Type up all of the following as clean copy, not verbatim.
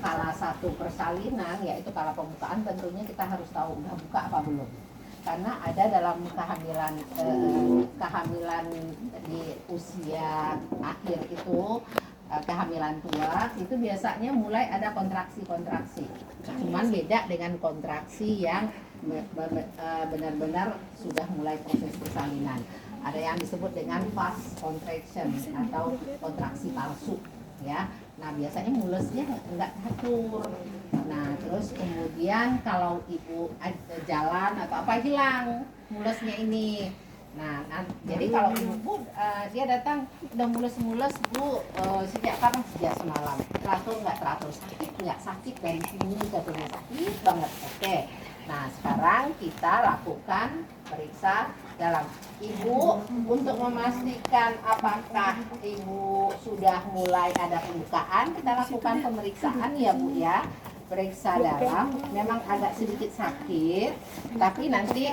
kala satu persalinan, yaitu kala pembukaan, tentunya kita harus tahu udah buka apa belum. Karena ada dalam kehamilan di usia akhir itu, kehamilan tua itu biasanya mulai ada kontraksi-kontraksi. Cuman beda dengan kontraksi yang benar-benar sudah mulai proses persalinan. Ada yang disebut dengan fast contraction atau kontraksi palsu, ya. Nah, biasanya mulesnya enggak teratur. Nah, terus kemudian kalau ibu jalan atau apa hilang mulesnya ini. Nah, jadi kalau ibu dia datang udah mules-mules bu, sejak kapan? Sejak semalam. Teratur nggak teratur? Sakit nggak? Sakit dari sini ke sini sakit banget. Oke. Nah, sekarang kita lakukan periksa dalam ibu untuk memastikan apakah ibu sudah mulai ada pembukaan. Kita lakukan pemeriksaan ya bu ya. Periksa dalam, memang agak sedikit sakit, tapi nanti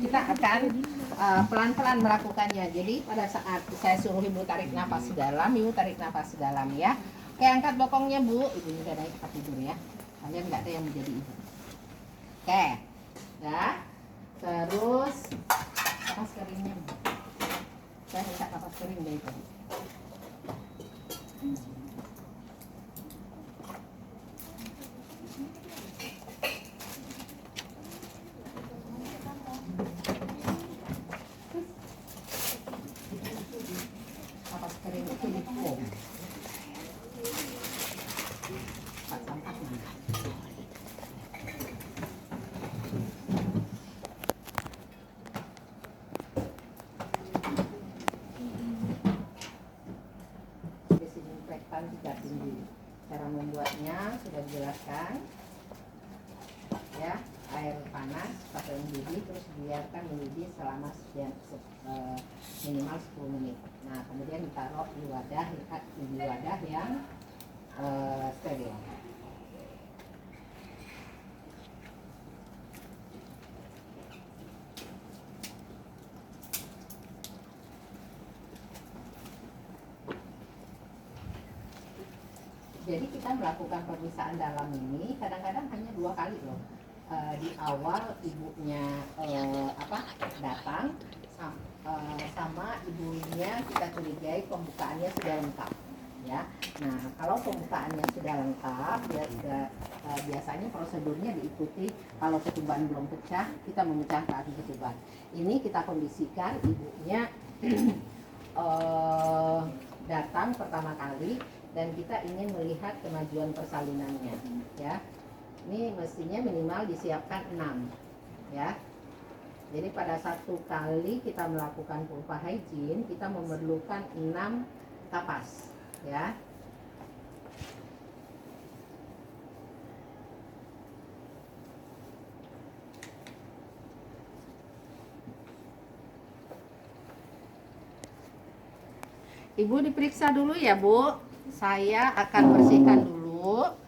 kita akan pelan-pelan melakukannya. Jadi pada saat saya suruh ibu tarik nafas dalam, ibu tarik nafas dalam ya. Oke, angkat bokongnya bu, ibu juga naik tempat tidur ya. Kalian nggak ada yang menjadi ibu. Oke, ya. Terus kapas keringnya bu. Saya minta kapas kering deh itu. Kapas kering itu di foam. Tempat sampah mana? Desinfektan tidak tinggi. Cara membuatnya sudah dijelaskan. Ya, air panas pakai mendidih, terus biarkan mendidih selama sekian minimal 10 menit. Nah, kemudian ditaruh di wadah yang steril. Jadi kita melakukan pemeriksaan dalam ini kadang-kadang hanya 2 kali loh. Di awal ibunya datang sama ibunya kita curigai pembukaannya sudah lengkap ya. Nah, kalau pembukaannya sudah lengkap biasanya prosedurnya diikuti. Kalau ketuban belum pecah, kita memecah kaki ketuban. Ini kita kondisikan ibunya datang pertama kali dan kita ingin melihat kemajuan persalinannya ya. Ini mestinya minimal disiapkan 6 ya. Jadi pada satu kali kita melakukan pulpa hygiene, kita memerlukan 6 kapas ya. Ibu diperiksa dulu ya bu. Saya akan bersihkan dulu.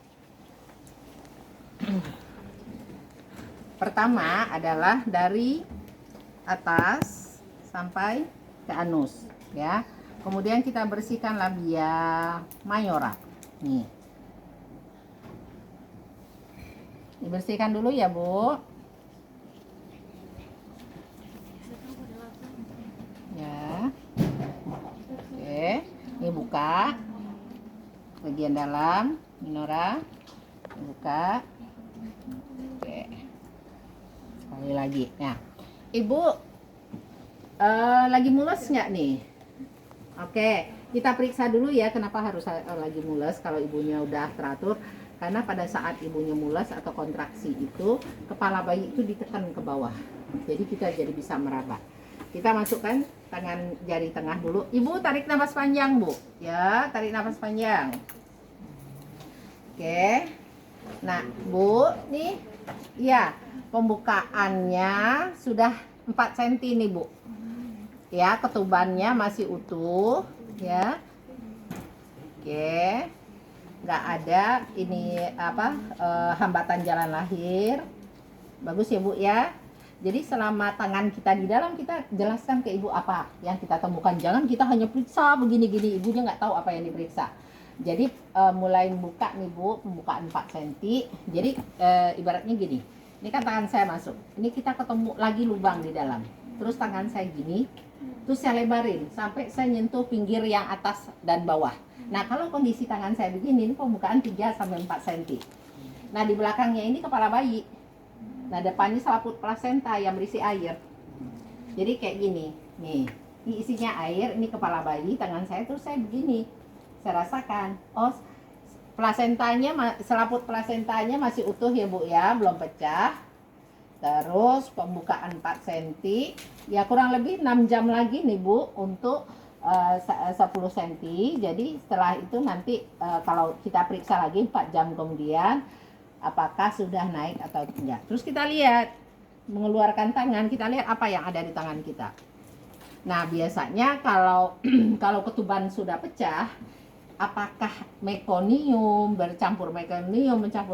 Pertama adalah dari atas sampai ke anus ya. Kemudian kita bersihkan labia mayora. Nih. Dibersihkan dulu ya, Bu. Ya. Oke, ini buka bagian dalam minora. Buka. Oke. Sekali lagi. Nah, Ibu lagi mules nggak nih? Oke, kita periksa dulu ya kenapa harus lagi mules. Kalau ibunya udah teratur, karena pada saat ibunya mules atau kontraksi itu kepala bayi itu ditekan ke bawah, jadi kita jadi bisa meraba. Kita masukkan tangan jari tengah dulu. Ibu tarik nafas panjang bu, ya tarik nafas panjang. Oke, nah bu, nih ya pembukaannya sudah 4 cm nih bu. Ya, ketubannya masih utuh ya. Oke, nggak ada ini hambatan jalan lahir. Bagus ya bu ya. Jadi selama tangan kita di dalam, kita jelaskan ke ibu apa yang kita temukan. Jangan kita hanya periksa begini-gini, ibunya nggak tahu apa yang diperiksa. Jadi mulai buka nih Bu, pembukaan 4 cm. Jadi ibaratnya gini. Ini kan tangan saya masuk. Ini kita ketemu lagi lubang di dalam. Terus tangan saya gini, terus saya lebarin sampai saya nyentuh pinggir yang atas dan bawah. Nah, kalau kondisi tangan saya begini, ini pembukaan 3 sampai 4 cm. Nah, di belakangnya ini kepala bayi. Nah, depannya selaput plasenta yang berisi air. Jadi kayak gini. Nih, ini isinya air, ini kepala bayi, tangan saya terus saya begini. Saya rasakan, oh plasentanya, selaput plasentanya masih utuh ya Bu ya, belum pecah. Terus pembukaan 4 cm, ya kurang lebih 6 jam lagi nih Bu untuk 10 cm. Jadi setelah itu nanti kalau kita periksa lagi 4 jam kemudian apakah sudah naik atau tidak. Terus kita lihat, mengeluarkan tangan, kita lihat apa yang ada di tangan kita. Nah, biasanya kalau kalau ketuban sudah pecah, apakah mekonium mencampur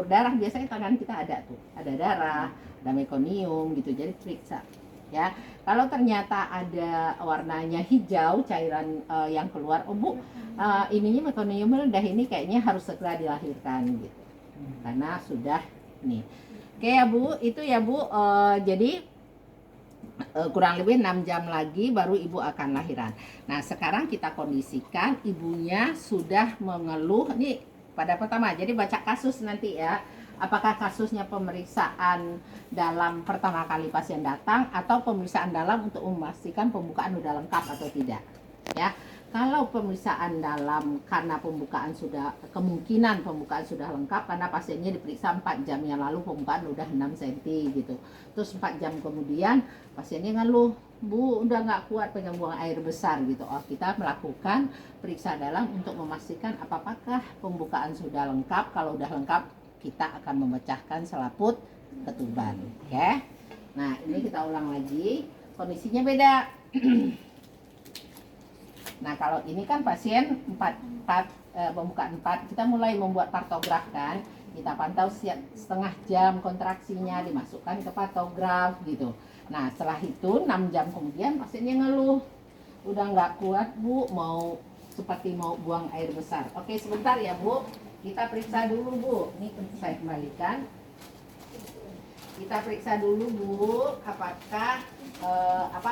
darah, biasanya tangan kita ada tuh, ada darah, ada mekonium gitu. Jadi periksa ya. Kalau ternyata ada warnanya hijau, cairan yang keluar, oh Bu, ininya mekonium rendah, ini kayaknya harus segera dilahirkan gitu, karena sudah nih. Oke ya Bu, itu ya Bu. Jadi kurang lebih 6 jam lagi baru ibu akan lahiran. Nah, sekarang kita kondisikan ibunya sudah mengeluh nih pada pertama. Jadi baca kasus nanti ya. Apakah kasusnya pemeriksaan dalam pertama kali pasien datang atau pemeriksaan dalam untuk memastikan pembukaan sudah lengkap atau tidak. Ya. Kalau pemeriksaan dalam karena kemungkinan pembukaan sudah lengkap karena pasiennya diperiksa 4 jam yang lalu, pembukaan udah 6 cm gitu. Terus 4 jam kemudian pasiennya ngeluh, Bu udah nggak kuat pengen buang air besar gitu. Oh, kita melakukan periksa dalam untuk memastikan apakah pembukaan sudah lengkap. Kalau udah lengkap kita akan memecahkan selaput ketuban. Oke. Nah, ini kita ulang lagi, kondisinya beda. Nah, kalau ini kan pasien pembukaan 4, kita mulai membuat partograf kan. Kita pantau setengah jam kontraksinya, dimasukkan ke partograf gitu. Nah, setelah itu 6 jam kemudian pasiennya ngeluh, udah nggak kuat Bu, seperti mau buang air besar. Oke, sebentar ya Bu, kita periksa dulu Bu. Ini saya kembalikan. Kita periksa dulu Bu, apakah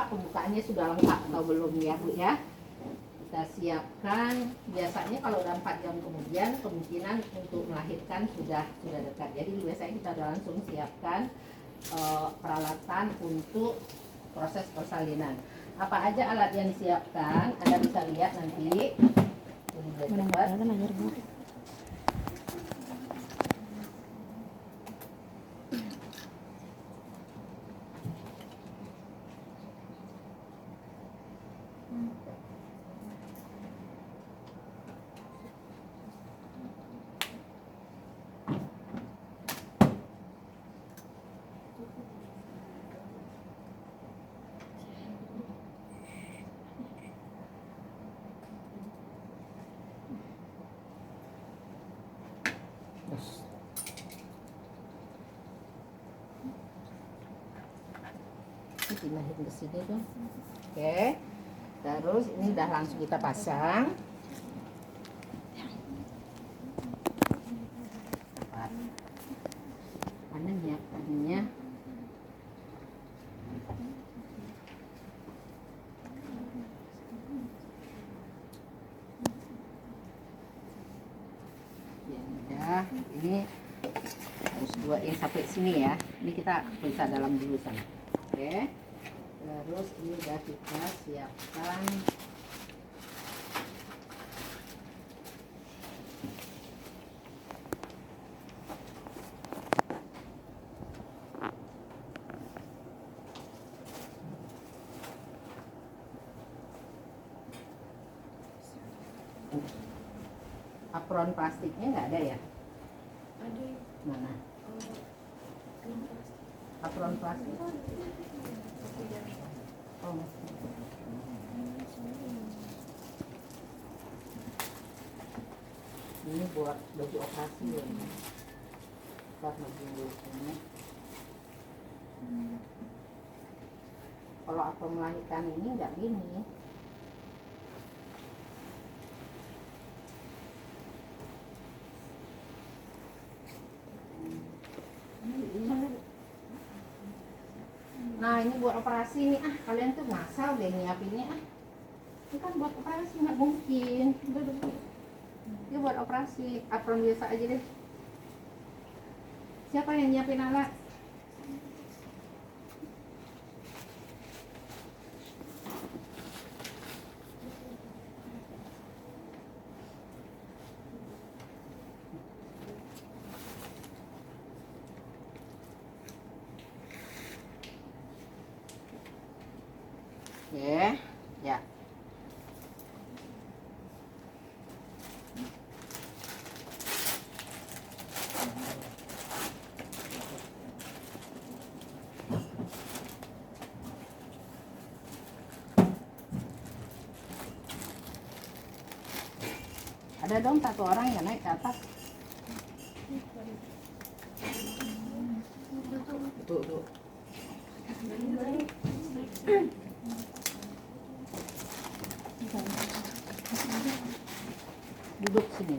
pembukaannya sudah lengkap atau belum ya Bu ya. Kita siapkan, biasanya kalau udah 4 jam kemudian kemungkinan untuk melahirkan sudah dekat. Jadi biasanya kita udah langsung siapkan peralatan untuk proses persalinan. Apa aja alat yang disiapkan, Anda bisa lihat nanti. Pindahin ke sini tuh. Oke. Terus ini udah langsung kita pasang. Mana nyiapkannya? Ya udah, ini harus buat yang sampai sini ya. Ini kita periksa dalam dulu sana. Oke. Terus ini udah kita siapkan apron plastiknya, nggak ada ya? Ada. Mana? Apron plastik. Oh. Ini buat baju operasi ya. Buat baju ini. Kalau aku melahirkan ini nggak gini. Nah ini buat operasi nih, kalian tuh ngasal deh nyiapinnya ini kan buat operasi, nggak mungkin. Udah. Ini buat operasi, apron biasa aja deh. Siapa yang nyiapin alat? Oke, ya. Ada dong satu orang yang naik ke atas. Tuh. Duduk sini.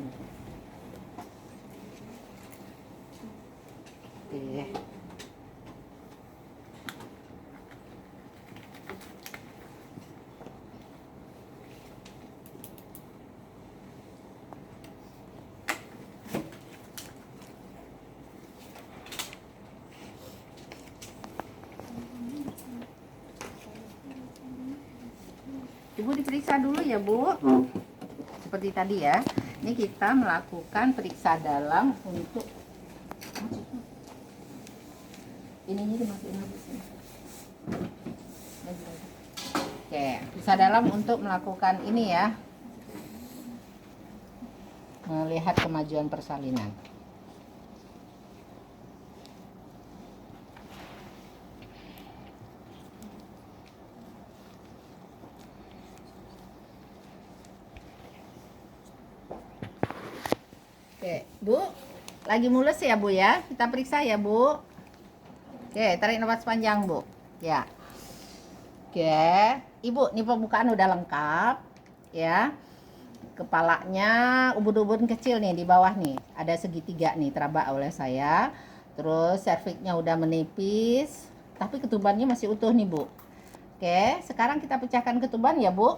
Oke. Ibu diperiksa dulu ya, Bu. Seperti tadi ya. Ini kita melakukan periksa dalam untuk ininya dimasukin lagi sini. Oke, periksa dalam untuk melakukan ini ya. Melihat kemajuan persalinan. Oke, Bu, lagi mulus ya Bu ya? Kita periksa ya Bu. Oke, tarik nafas panjang Bu. Ya. Oke, Ibu, nih pembukaan udah lengkap ya. Kepalanya ubun-ubun kecil nih di bawah nih. Ada segitiga nih terabak oleh saya. Terus serviknya udah menipis, tapi ketubannya masih utuh nih Bu. Oke, sekarang kita pecahkan ketuban ya Bu.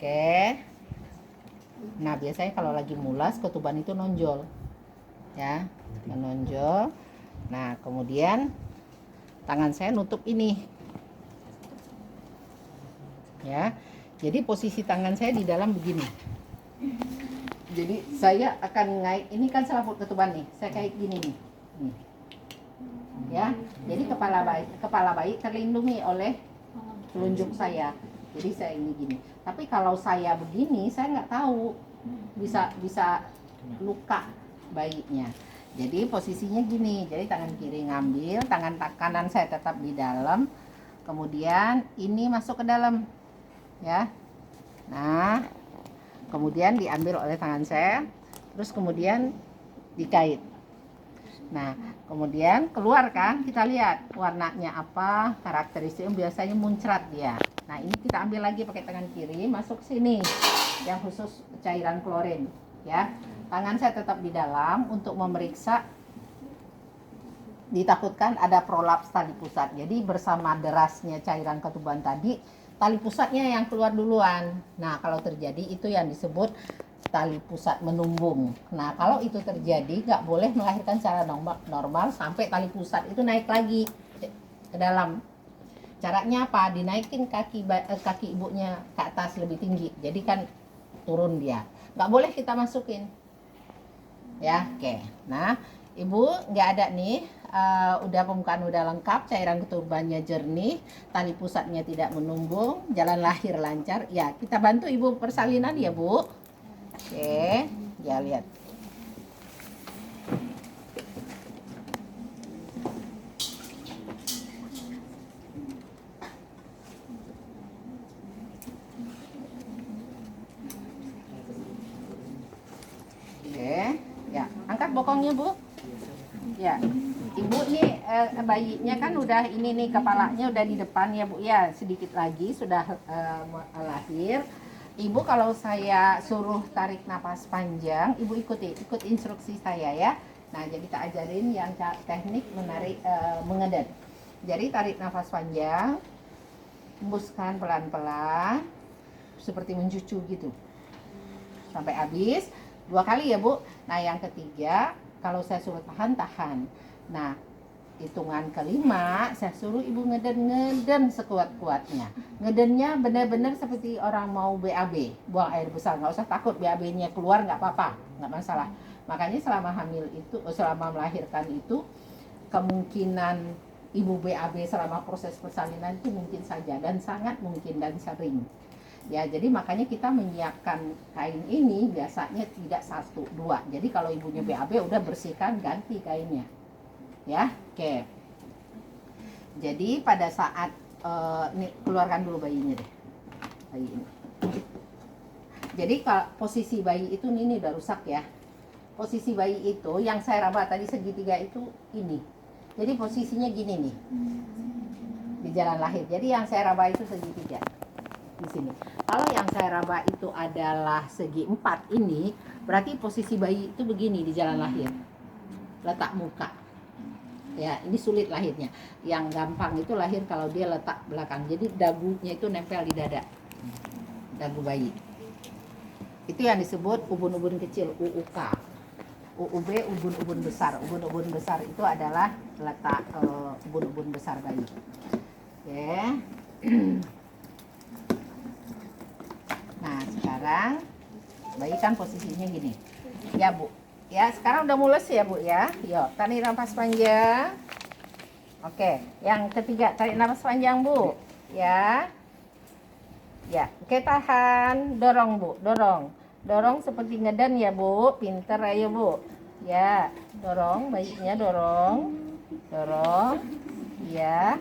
Oke. Nah, biasanya kalau lagi mulas ketuban itu nonjol. Ya, menonjol. Nah, kemudian tangan saya nutup ini. Ya. Jadi posisi tangan saya di dalam begini. Jadi saya akan ngait, ini kan selaput ketuban nih. Saya kait gini nih. Nih. Ya. Jadi kepala bayi terlindungi oleh telunjuk saya. Jadi saya ini gini. Tapi kalau saya begini, saya nggak tahu bisa luka bayinya. Jadi posisinya gini. Jadi tangan kiri ngambil, tangan kanan saya tetap di dalam. Kemudian ini masuk ke dalam, ya. Nah, kemudian diambil oleh tangan saya, terus kemudian dikait. Nah, kemudian keluar kan, kita lihat warnanya apa, karakteristiknya biasanya muncrat dia. Nah, ini kita ambil lagi pakai tangan kiri, masuk sini, yang khusus cairan klorin, ya. Tangan saya tetap di dalam untuk memeriksa, ditakutkan ada prolaps tali pusat. Jadi bersama derasnya cairan ketuban tadi, tali pusatnya yang keluar duluan. Nah, kalau terjadi itu yang disebut tali pusat menumbung. Nah, kalau itu terjadi nggak boleh melahirkan secara normal sampai tali pusat itu naik lagi ke dalam. Caranya apa? Dinaikin kaki ibunya ke atas lebih tinggi. Jadi kan turun dia. Nggak boleh kita masukin. Ya, oke. Nah, Ibu nggak ada nih. Udah pembukaan udah lengkap, cairan ketubannya jernih, tali pusatnya tidak menumbung, jalan lahir lancar. Ya, kita bantu Ibu persalinan ya, Bu. Oke, ya lihat. Oke, ya, angkat bokongnya, Bu. Ya, Ibu nih bayinya kan udah ini nih, kepalanya udah di depan ya Bu ya, sedikit lagi sudah lahir. Ibu kalau saya suruh tarik napas panjang, Ibu ikut instruksi saya ya. Nah, jadi kita ajarin yang teknik menarik mengedep. Jadi tarik nafas panjang, hembuskan pelan-pelan, seperti mencucu gitu. Sampai habis 2 kali ya, Bu. Nah, yang ketiga, kalau saya suruh tahan. Nah, hitungan kelima saya suruh ibu ngeden sekuat-kuatnya. Ngedennya benar-benar seperti orang mau BAB, buang air besar. Nggak usah takut BAB-nya keluar, nggak apa-apa, nggak masalah. Makanya selama hamil itu, selama melahirkan itu, kemungkinan ibu BAB selama proses persalinan itu mungkin saja, dan sangat mungkin dan sering. Ya, jadi makanya kita menyiapkan kain ini biasanya tidak 1, 2. Jadi kalau ibunya BAB udah bersihkan, ganti kainnya. Ya, oke. Jadi pada saat nih, keluarkan dulu bayinya deh, bayi ini. Jadi kalau posisi bayi itu ini udah rusak ya. Posisi bayi itu yang saya raba tadi segitiga itu ini. Jadi posisinya gini nih, di jalan lahir. Jadi yang saya raba itu segitiga di sini. Kalau yang saya raba itu adalah segi 4 ini, berarti posisi bayi itu begini di jalan lahir. Letak muka. Ya, ini sulit lahirnya. Yang gampang itu lahir kalau dia letak belakang. Jadi dagunya itu nempel di dada. Dagu bayi. Itu yang disebut ubun-ubun kecil, UUK. UUB, ubun-ubun besar. Ubun-ubun besar itu adalah letak ubun-ubun besar bayi. Oke. Nah, sekarang bayi kan posisinya gini. Ya, Bu. Ya, sekarang udah mulus ya, Bu ya. Yuk, tarik nafas panjang. Oke, yang ketiga tarik nafas panjang, Bu. Ya. Ya, oke, tahan. Dorong, Bu. Dorong seperti ngeden ya, Bu. Pinter ayo, Bu. Ya, dorong bayinya, dorong. Ya.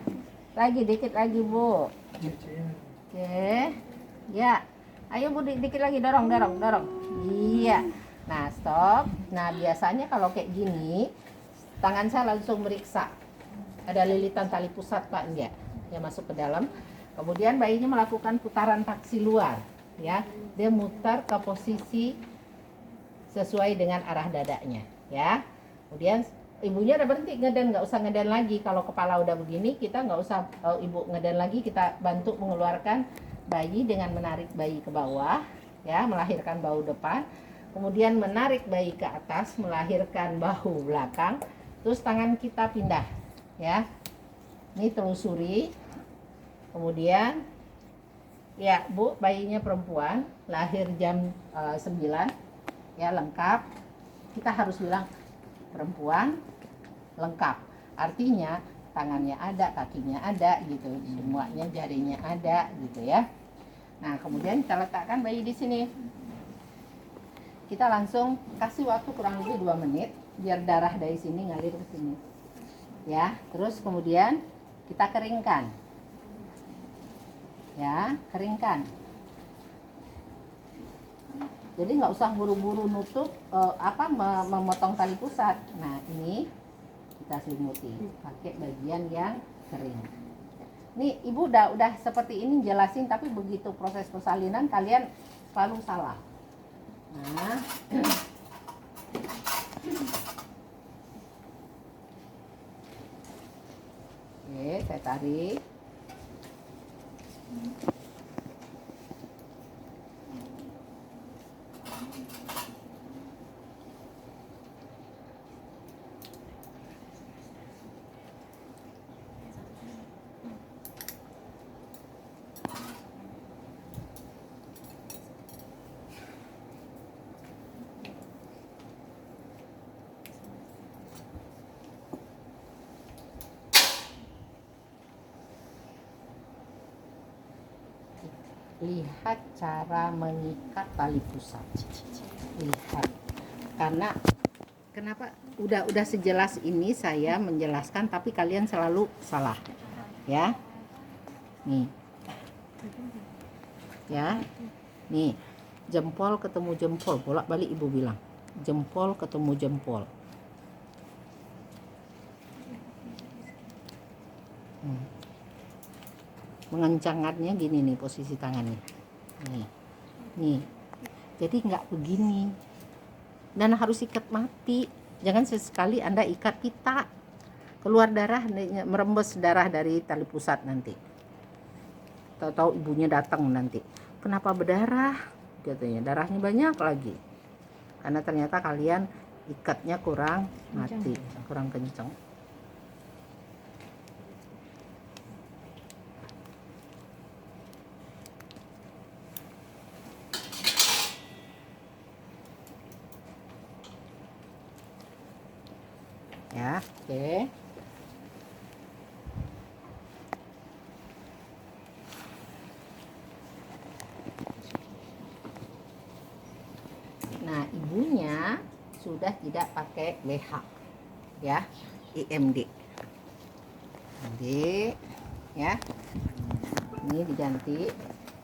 Lagi dikit lagi, Bu. Oke. Ya. Ayo, Bu, dikit lagi, dorong. Iya. Nah, stop. Nah, biasanya kalau kayak gini, tangan saya langsung meriksa. Ada lilitan tali pusat, Pak, enggak? Dia masuk ke dalam. Kemudian bayinya melakukan putaran taksi luar, ya. Dia mutar ke posisi sesuai dengan arah dadanya, ya. Kemudian ibunya udah berhenti ngeden, nggak usah ngeden lagi. Kalau kepala udah begini, kita nggak usah ibu ngeden lagi. Kita bantu mengeluarkan bayi dengan menarik bayi ke bawah, ya, melahirkan bahu depan. Kemudian menarik bayi ke atas, melahirkan bahu belakang. Terus tangan kita pindah, ya. Ini telusuri. Kemudian, ya, Bu, bayinya perempuan, lahir jam 9, ya, lengkap. Kita harus bilang perempuan lengkap. Artinya tangannya ada, kakinya ada, gitu. Semuanya jarinya ada, gitu ya. Nah, kemudian kita letakkan bayi di sini. Kita langsung kasih waktu kurang lebih 2 menit biar darah dari sini ngalir ke sini. Ya, terus kemudian kita keringkan. Ya, keringkan. Jadi nggak usah buru-buru nutup memotong tali pusat. Nah, ini kita selimuti pakai bagian yang kering. Nih, Ibu udah seperti ini jelasin, tapi begitu proses persalinan kalian selalu salah. Nah, oke, saya tarik. Lihat cara mengikat tali pusat. Lihat. Karena kenapa udah sejelas ini saya menjelaskan, tapi kalian selalu salah. Ya. Nih. Ya. Nih. Jempol ketemu jempol, bolak-balik Ibu bilang. Jempol ketemu jempol. Mengencangkannya gini nih posisi tangannya. Nih. nih. Jadi nggak begini, dan harus ikat mati. Jangan sesekali Anda ikat kita keluar darah, merembes darah dari tali pusat nanti. Tahu-tahu ibunya datang nanti, kenapa berdarah? Katanya darahnya banyak lagi. Karena ternyata kalian ikatnya kurang mati, kurang kenceng. Ya, oke. Nah, ibunya sudah tidak pakai BH, ya, IMD. Nanti, ya, ini diganti.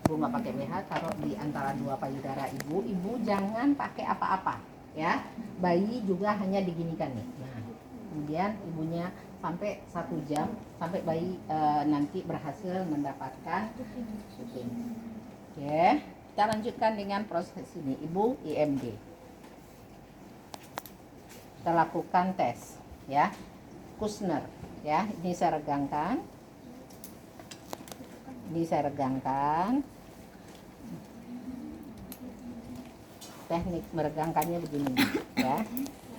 Ibu nggak pakai BH, taruh di antara dua payudara ibu. Ibu jangan pakai apa-apa, ya. Bayi juga hanya diginikan nih. Nah, kemudian ibunya sampai 1 jam, sampai bayi nanti berhasil mendapatkan syuting. Oke, kita lanjutkan dengan proses ini. Ibu IMD. Kita lakukan tes, ya. Kushner, ya. Ini saya regangkan. Teknik meregangkannya begini, ya.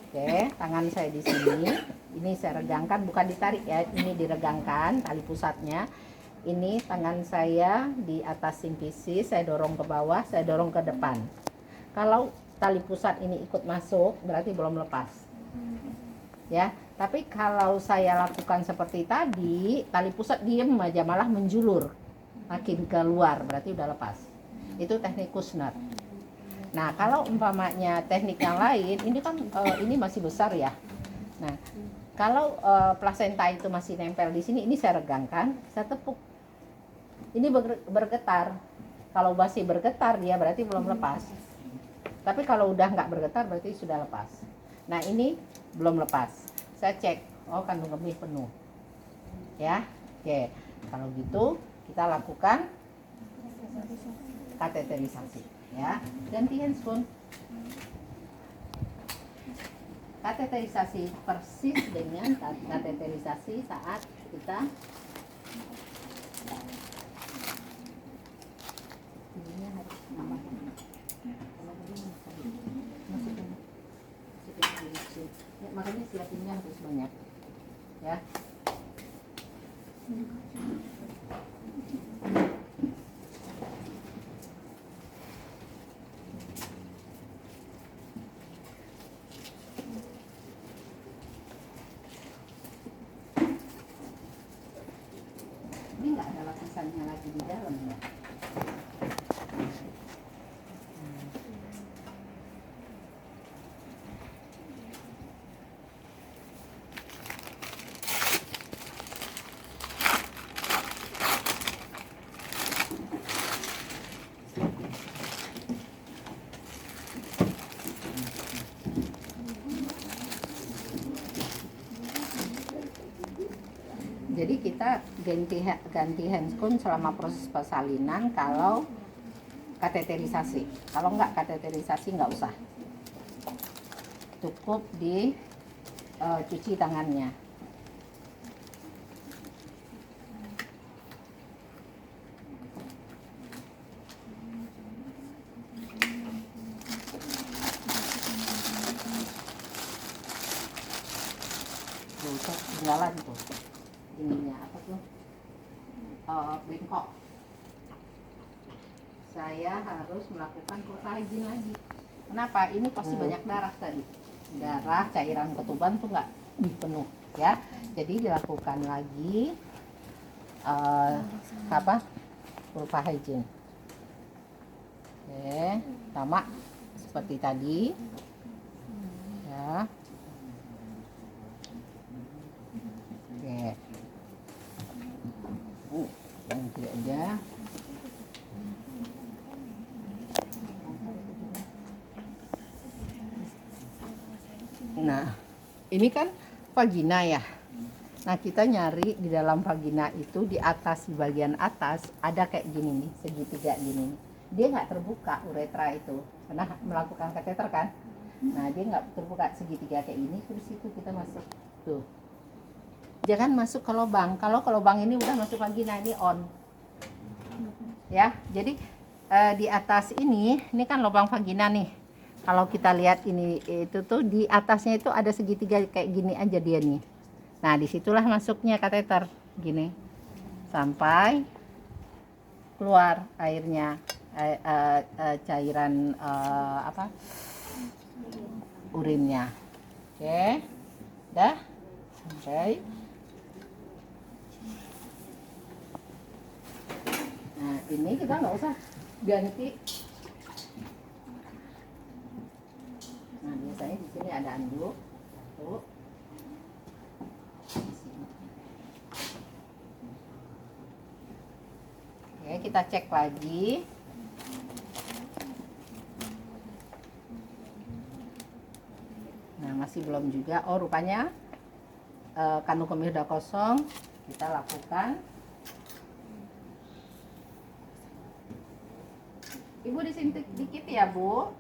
Oke, tangan saya di sini. Ini saya regangkan, bukan ditarik ya. Ini diregangkan tali pusatnya. Ini tangan saya di atas simpisi, saya dorong ke bawah, saya dorong ke depan. Kalau tali pusat ini ikut masuk, berarti belum lepas. Ya, tapi kalau saya lakukan seperti tadi, tali pusat diem aja, malah menjulur makin keluar, berarti udah lepas. Itu teknik Kushner. Nah, kalau umpamanya teknik yang lain, ini kan ini masih besar ya. Nah, kalau plasenta itu masih nempel di sini, ini saya regangkan, saya tepuk. Ini bergetar. Kalau masih bergetar dia berarti belum lepas. Tapi kalau udah nggak bergetar berarti sudah lepas. Nah, ini belum lepas. Saya cek, oh kandung kemih penuh. Ya, oke. Kalau gitu kita lakukan kateterisasi. Ya, ganti handphone. Kateterisasi persis dengan kateterisasi saat kita ini harus nambah. Ya, makanya siapinnya harus banyak, ya. Ini nggak ada lapisannya lagi di dalam ya. Jadi kita ganti handscoon selama proses persalinan kalau kateterisasi. Kalau nggak kateterisasi nggak usah. Cukup di cuci tangannya. Tuh, ketinggalan tuh. Ininya apa tuh? Bengkok. Saya harus melakukan hygiene lagi. Kenapa? Ini pasti banyak darah tadi. Darah, cairan ketuban tuh nggak penuh, ya. Jadi dilakukan lagi hygiene. Oke, sama seperti tadi, ya. Oke. Ganti aja. Nah, ini kan vagina ya. Nah, kita nyari di dalam vagina itu di atas, di bagian atas ada kayak gini nih, segitiga gini nih. dia nggak terbuka uretra itu, pernah melakukan kateter kan. Nah dia nggak terbuka segitiga kayak ini, terus itu kita masuk tuh, jangan masuk ke lubang. Kalau ke lubang ini udah masuk vagina, ini on ya. Jadi di atas ini kan lubang vagina nih. Kalau kita lihat ini itu tuh di atasnya itu ada segitiga kayak gini aja dia nih. Nah disitulah masuknya kateter gini sampai keluar airnya, cairan apa, urinnya. Oke, dah sampai. Nah ini kita nggak usah ganti. Nah biasanya di sini ada anduk tuh. Oke, kita cek lagi. Nah masih belum juga. Oh rupanya kandung kemih udah kosong. Kita lakukan. Ibu disuntik dikit ya Bu.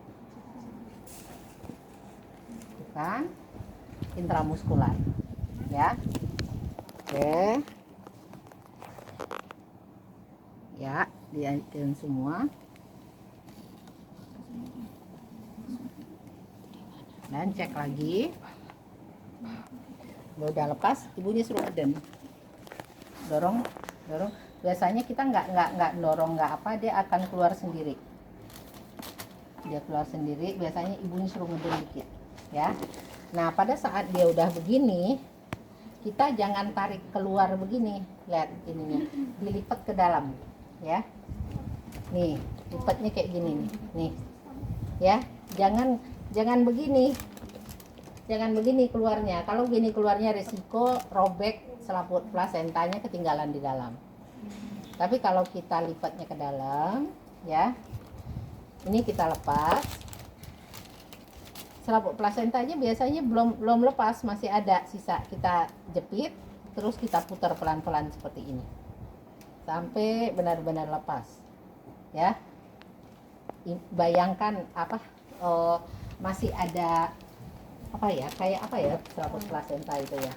Bukan intramuskular ya. Oke ya, diain semua dan cek lagi. Udah lepas, ibunya suruh ngeden, dorong. Biasanya kita nggak dorong, nggak apa, dia akan keluar sendiri. Dia keluar sendiri, biasanya ibunya suruh ngeden dikit ya. Nah pada saat dia udah begini, kita jangan tarik keluar begini, lihat ininya, dilipat ke dalam ya. Nih lipatnya kayak gini nih ya. Jangan begini, keluarnya. Kalau gini keluarnya resiko robek selaput plasentanya, ketinggalan di dalam. Tapi kalau kita lipatnya ke dalam ya, ini kita lepas, selaput plasentanya biasanya belum lepas, masih ada sisa. Kita jepit, terus kita putar pelan-pelan seperti ini sampai benar-benar lepas ya. Bayangkan apa, masih ada apa ya, kayak apa ya selaput plasenta itu ya.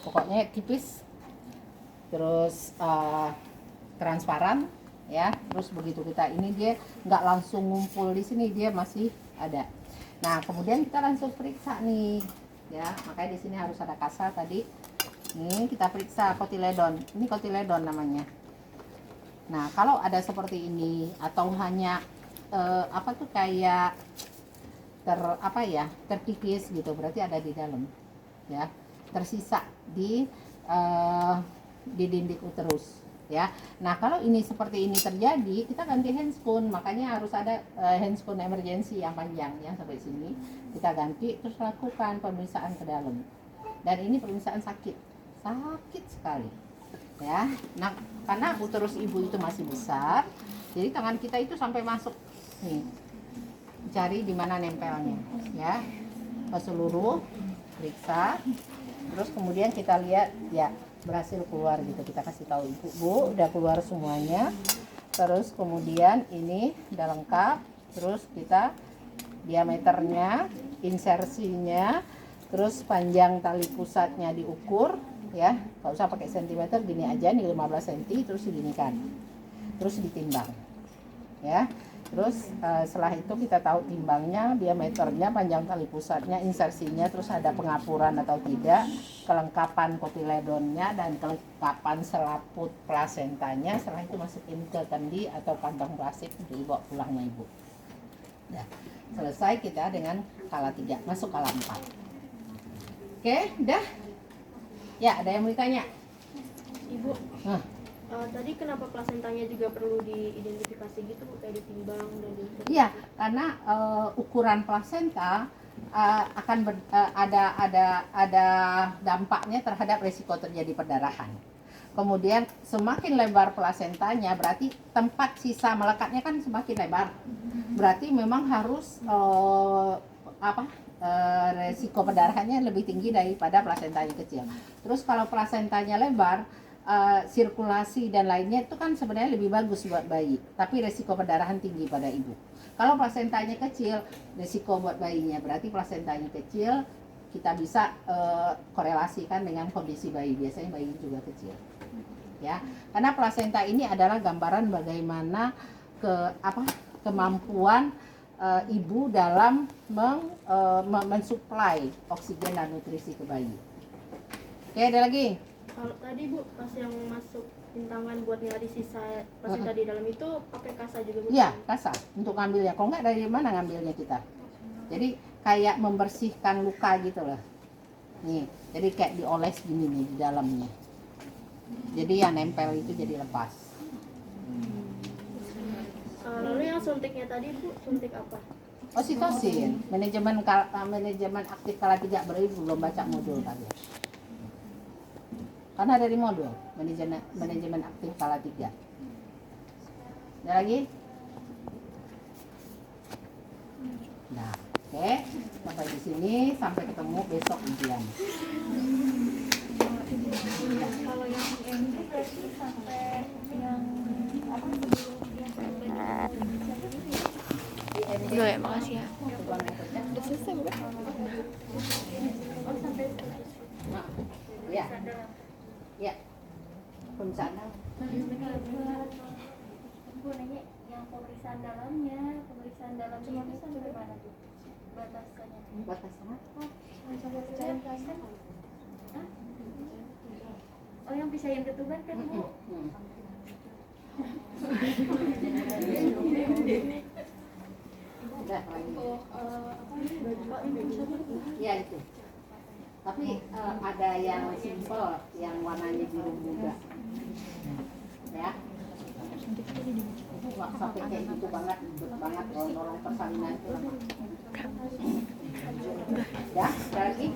Pokoknya tipis, terus transparan ya. Terus begitu kita ini, dia nggak langsung ngumpul di sini, dia masih ada. Nah kemudian kita langsung periksa nih ya, makanya di sini harus ada kasa tadi. Ini kita periksa kotiledon, ini kotiledon namanya. Nah kalau ada seperti ini atau hanya apa tuh kayak terkikis gitu, berarti ada di dalam ya, tersisa di dinding uterus ya. Nah kalau ini seperti ini terjadi, kita ganti handspoon. Makanya harus ada handspoon emergency yang panjang ya, sampai sini kita ganti, terus lakukan pemeriksaan ke dalam. Dan ini pemeriksaan sakit sekali ya. Nah karena uterus ibu itu masih besar, jadi tangan kita itu sampai masuk nih, cari di mana nempelnya ya, ke seluruh, periksa. Terus kemudian kita lihat ya berhasil keluar gitu, kita kasih tahu ibu, Bu udah keluar semuanya. Terus kemudian ini udah lengkap. Terus kita diameternya, insersinya, terus panjang tali pusatnya diukur ya, nggak usah pakai sentimeter, gini aja nih 15 cm, terus diginikan, terus ditimbang ya. Terus setelah itu kita tahu timbangnya, diameternya, panjang tali pusatnya, insersinya, terus ada pengapuran atau tidak, kelengkapan kotiledonnya, dan kelengkapan selaput plasentanya. Setelah itu masukin ke kendi atau kantong plastik untuk dibawa pulangnya ibu. Nah, selesai kita dengan kala 3, masuk kala 4. Oke, dah. Ya, ada yang mau ditanya? Ibu, tadi kenapa plasentanya juga perlu diidentifikasi gitu Bu, kayak ditimbang dan Iya, karena ukuran plasenta akan ada dampaknya terhadap risiko terjadi perdarahan. Kemudian semakin lebar plasentanya, berarti tempat sisa melekatnya kan semakin lebar. Berarti memang harus resiko perdarahannya lebih tinggi daripada plasentanya kecil. Terus kalau plasentanya lebar, sirkulasi dan lainnya itu kan sebenarnya lebih bagus buat bayi, tapi resiko perdarahan tinggi pada ibu. Kalau plasentanya kecil, resiko buat bayinya, berarti plasentanya kecil kita bisa korelasikan dengan kondisi bayi. Biasanya bayi juga kecil, ya. Karena plasenta ini adalah gambaran bagaimana kemampuan ibu dalam mensuplai oksigen dan nutrisi ke bayi. Oke, ada lagi? Kalau tadi Bu, pas yang masuk pintangan buat nyari sisa plasenta di dalam itu pakai kasa juga Bu? Iya, kasa untuk ngambilnya. Kalau nggak dari mana ngambilnya kita? Jadi kayak membersihkan luka gitu loh. Nih, jadi kayak dioles gini nih di dalamnya. Jadi yang nempel itu jadi lepas. Lalu yang suntiknya tadi Bu, suntik apa? Oksitosin, manajemen aktif kala 3 berarti belum baca modul tadi. Karena dari modul manajemen aktif kala 3. Ada lagi? Nah, oke. Sampai di sini, sampai ketemu besok ujian. Kalau yang ini berarti sampai yang apa Udah ya, makasih ya. Udah selesai bukan? Oh, sampai Nah, ya, ya. Puncak. Bu nanya yang pemeriksaan dalamnya itu sampai mana Bu? Batasannya. Batasnya. Sampai pecahan plastik? Hah? Oh yang pisahin ketuban kan Bu? Udah, lagi. Ya itu. Tapi ada yang simple, yang warnanya biru muda. Ya. Nggak sampai kayak gitu banget, ribet banget kalau nolong persalinan itu. Ya, ada lagi?